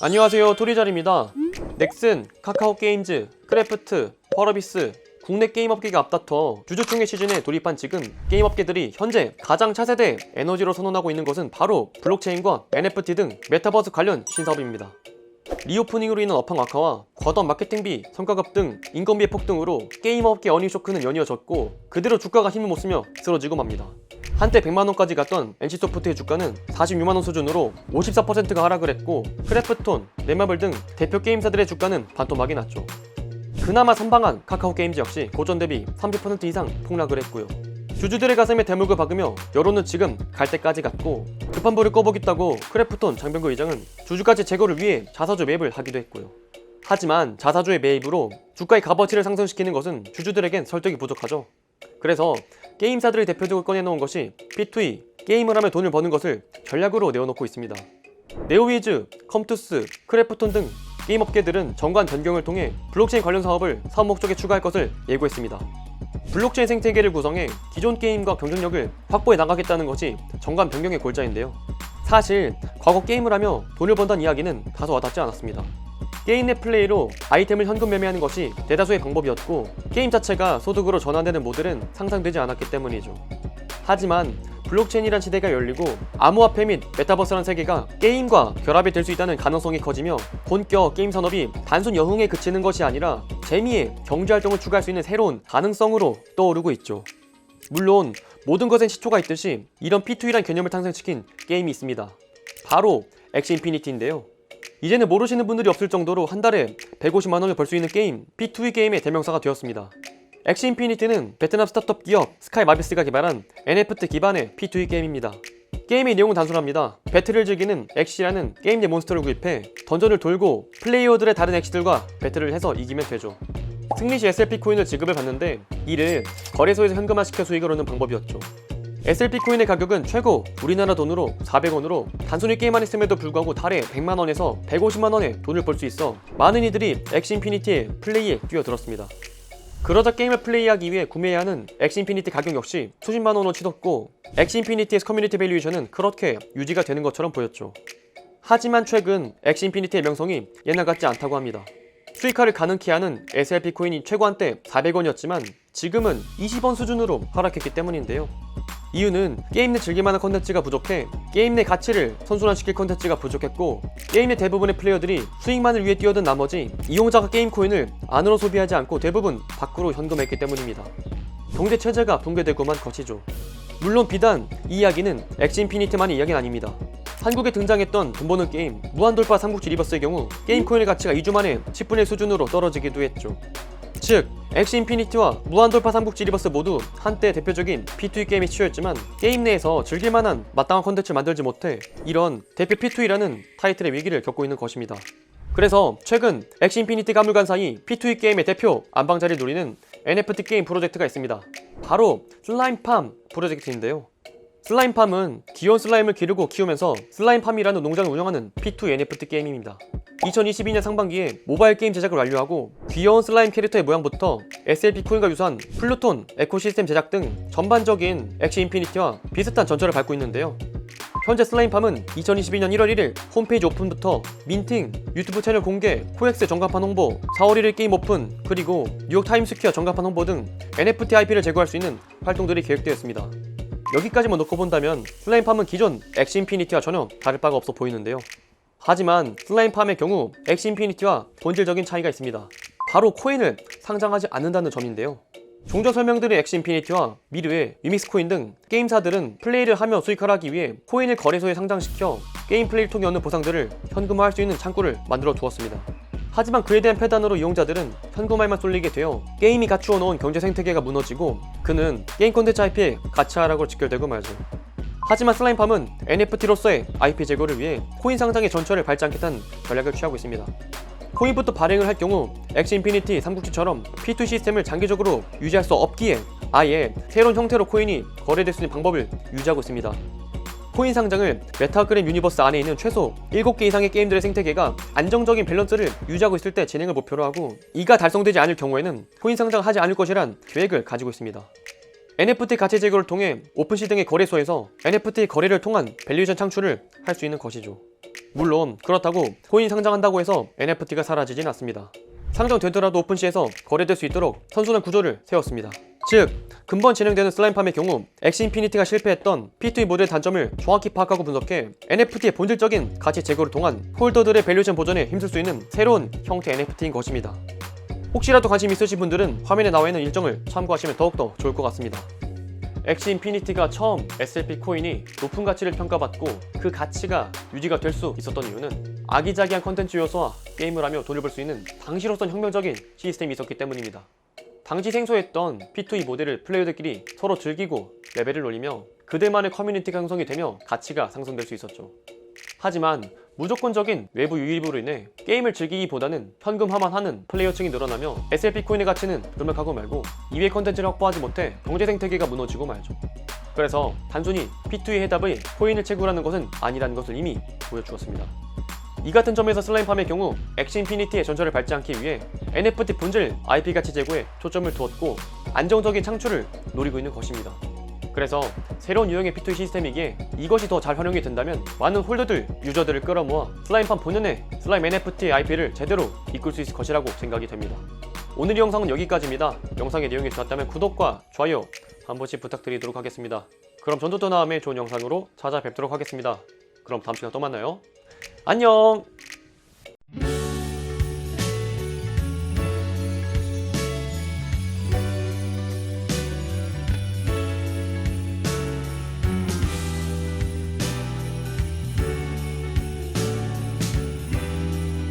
안녕하세요, 토리잘입니다. 넥슨, 카카오게임즈, 크래프트, 펄어비스, 국내 게임업계가 앞다퉈 주주총회 시즌에 돌입한 지금 게임업계들이 현재 가장 차세대 에너지로 선언하고 있는 것은 바로 블록체인과 NFT 등 메타버스 관련 신사업입니다. 리오프닝으로 인한 업황 악화와 과도한 마케팅비, 성과급 등 인건비의 폭등으로 게임업계 어닝쇼크는 연이어졌고 그대로 주가가 힘을 못 쓰며 쓰러지고 맙니다. 한때 100만원까지 갔던 NC소프트의 주가는 46만원 수준으로 54%가 하락을 했고 크래프톤, 넷마블 등 대표 게임사들의 주가는 반토막이 났죠. 그나마 선방한 카카오게임즈 역시 고전 대비 30% 이상 폭락을 했고요. 주주들의 가슴에 대물고 박으며 여론은 지금 갈 때까지 갔고 급한 불을 꺼보겠다고 크래프톤 장병구 의장은 주주가치 제고를 위해 자사주 매입을 하기도 했고요. 하지만 자사주의 매입으로 주가의 값어치를 상승시키는 것은 주주들에겐 설득이 부족하죠. 그래서 게임사들이 대표적으로 꺼내놓은 것이 P2E, 게임을 하며 돈을 버는 것을 전략으로 내어놓고 있습니다. 네오위즈, 컴투스, 크래프톤 등 게임업계들은 정관 변경을 통해 블록체인 관련 사업을 사업 목적에 추가할 것을 예고했습니다. 블록체인 생태계를 구성해 기존 게임과 경쟁력을 확보해 나가겠다는 것이 정관 변경의 골자인데요. 사실 과거 게임을 하며 돈을 번다는 이야기는 다소 와닿지 않았습니다. 게임 내 플레이로 아이템을 현금 매매하는 것이 대다수의 방법이었고 게임 자체가 소득으로 전환되는 모델은 상상되지 않았기 때문이죠. 하지만 블록체인이란 시대가 열리고 암호화폐 및 메타버스란 세계가 게임과 결합이 될 수 있다는 가능성이 커지며 본격 게임 산업이 단순 여흥에 그치는 것이 아니라 재미에 경제활동을 추가할 수 있는 새로운 가능성으로 떠오르고 있죠. 물론 모든 것엔 시초가 있듯이 이런 P2E란 개념을 탄생시킨 게임이 있습니다. 바로 엑시 인피니티인데요. 이제는 모르시는 분들이 없을 정도로 한 달에 150만원을 벌 수 있는 게임, P2E 게임의 대명사가 되었습니다. 엑시 인피니티는 베트남 스타트업 기업 스카이 마비스가 개발한 NFT 기반의 P2E 게임입니다. 게임의 내용은 단순합니다. 배틀을 즐기는 엑시라는 게임 내 몬스터를 구입해 던전을 돌고 플레이어들의 다른 엑시들과 배틀을 해서 이기면 되죠. 승리 시 SLP 코인을 지급을 받는데 이를 거래소에서 현금화시켜 수익을 얻는 방법이었죠. SLP 코인의 가격은 최고 우리나라 돈으로 400원으로 단순히 게임만 있음에도 불구하고 달에 100만원에서 150만원의 돈을 벌 수 있어 많은 이들이 엑시 인피니티의 플레이에 뛰어들었습니다. 그러자 게임을 플레이하기 위해 구매해야 하는 엑시 인피니티 가격 역시 수십만원으로 치솟고 엑시 인피니티의 커뮤니티 밸류에이션은 그렇게 유지가 되는 것처럼 보였죠. 하지만 최근 엑시 인피니티의 명성이 옛날 같지 않다고 합니다. 수익화를 가능케 하는 SLP 코인이 최고 한때 400원이었지만 지금은 20원 수준으로 하락했기 때문인데요. 이유는 게임 내 즐길만한 컨텐츠가 부족해 게임 내 가치를 선순환시킬 컨텐츠가 부족했고 게임 내 대부분의 플레이어들이 수익만을 위해 뛰어든 나머지 이용자가 게임 코인을 안으로 소비하지 않고 대부분 밖으로 현금했기 때문입니다. 경제 체제가 붕괴되고만 거치죠. 물론 비단 이 이야기는 엑시 인피니티만의 이야기는 아닙니다. 한국에 등장했던 돈 버는 게임 무한돌파 삼국지 리버스의 경우 게임 코인의 가치가 2주 만에 10분의 1 수준으로 떨어지기도 했죠. 즉 엑시 인피니티와 무한돌파 삼국지 리버스 모두 한때 대표적인 P2E 게임의 시초였지만 게임 내에서 즐길만한 마땅한 컨텐츠를 만들지 못해 이런 대표 P2E라는 타이틀의 위기를 겪고 있는 것입니다. 그래서 최근 엑시 인피니티 가물간 사이 P2E 게임의 대표 안방자리를 노리는 NFT 게임 프로젝트가 있습니다. 바로 슬라임팜 프로젝트인데요. 슬라임팜은 귀여운 슬라임을 기르고 키우면서 슬라임팜이라는 농장을 운영하는 P2E NFT 게임입니다. 2022년 상반기에 모바일 게임 제작을 완료하고 귀여운 슬라임 캐릭터의 모양부터 SLP 코인과 유사한 플루톤, 에코시스템 제작 등 전반적인 엑시 인피니티와 비슷한 전철을 밟고 있는데요. 현재 슬라임팜은 2022년 1월 1일 홈페이지 오픈부터 민팅, 유튜브 채널 공개, 코엑스 전광판 홍보, 4월 1일 게임 오픈, 그리고 뉴욕 타임스퀘어 전광판 홍보 등 NFT IP를 제공할 수 있는 활동들이 계획되어 있습니다. 여기까지만 놓고 본다면 슬라임팜은 기존 엑시 인피니티와 전혀 다를 바가 없어 보이는데요. 하지만 슬라임팜의 경우 엑시 인피니티와 본질적인 차이가 있습니다. 바로 코인을 상장하지 않는다는 점인데요. 종전 설명드린 엑시 인피니티와 미르의 유믹스 코인 등 게임사들은 플레이를 하며 수익화를 하기 위해 코인을 거래소에 상장시켜 게임 플레이를 통해 얻는 보상들을 현금화할 수 있는 창구를 만들어 두었습니다. 하지만 그에 대한 패단으로 이용자들은 현금화에만 쏠리게 되어 게임이 갖추어 놓은 경제 생태계가 무너지고 그는 게임 콘텐츠 IP의 가치 하락으로 직결되고 말죠. 하지만 슬라임팜은 NFT로서의 IP 제고를 위해 코인 상장의 전철을 밟지 않겠다는 전략을 취하고 있습니다. 코인부터 발행을 할 경우 엑시 인피니티 삼국지처럼 P2 시스템을 장기적으로 유지할 수 없기에 아예 새로운 형태로 코인이 거래될 수 있는 방법을 유지하고 있습니다. 코인 상장을 메타그램 유니버스 안에 있는 최소 7개 이상의 게임들의 생태계가 안정적인 밸런스를 유지하고 있을 때 진행을 목표로 하고 이가 달성되지 않을 경우에는 코인 상장을 하지 않을 것이란 계획을 가지고 있습니다. NFT 가치 제고를 통해 오픈시 등의 거래소에서 NFT 거래를 통한 밸류에이션 창출을 할 수 있는 것이죠. 물론 그렇다고 코인이 상장한다고 해서 NFT가 사라지진 않습니다. 상장되더라도 오픈시에서 거래될 수 있도록 선순환 구조를 세웠습니다. 즉, 근본 진행되는 슬라임팜의 경우 엑시 인피니티가 실패했던 P2E 모델의 단점을 정확히 파악하고 분석해 NFT의 본질적인 가치 제고를 통한 홀더들의 밸류에이션 보전에 힘쓸 수 있는 새로운 형태 NFT인 것입니다. 혹시라도 관심 있으신 분들은 화면에 나와 있는 일정을 참고하시면 더욱더 좋을 것 같습니다. 엑시 인피니티가 처음 SLP 코인이 높은 가치를 평가받고 그 가치가 유지가 될 수 있었던 이유는 아기자기한 컨텐츠 요소와 게임을 하며 돈을 벌 수 있는 당시로선 혁명적인 시스템이 있었기 때문입니다. 당시 생소했던 P2E 모델을 플레이어들끼리 서로 즐기고 레벨을 올리며 그들만의 커뮤니티가 형성이 되며 가치가 상승될 수 있었죠. 하지만 무조건적인 외부 유입으로 인해 게임을 즐기기보다는 현금화만 하는 플레이어층이 늘어나며 SLP 코인의 가치는 불명하고 말고 이외의 컨텐츠를 확보하지 못해 경제 생태계가 무너지고 말죠. 그래서 단순히 P2E 해답의 코인을 채굴하는 것은 아니라는 것을 이미 보여주었습니다. 이 같은 점에서 슬라임팜의 경우 엑시 인피니티의 전철을 밟지 않기 위해 NFT 본질 IP 가치 제고에 초점을 두었고 안정적인 창출을 노리고 있는 것입니다. 그래서 새로운 유형의 P2E 시스템이기에 이것이 더 잘 활용이 된다면 많은 홀더들, 유저들을 끌어모아 슬라임팜 본연의 슬라임 NFT의 IP를 제대로 이끌 수 있을 것이라고 생각이 됩니다. 오늘 이 영상은 여기까지입니다. 영상의 내용이 좋았다면 구독과 좋아요 한 번씩 부탁드리도록 하겠습니다. 그럼 전도 또 다음에 좋은 영상으로 찾아뵙도록 하겠습니다. 그럼 다음 시간에 또 만나요. 안녕!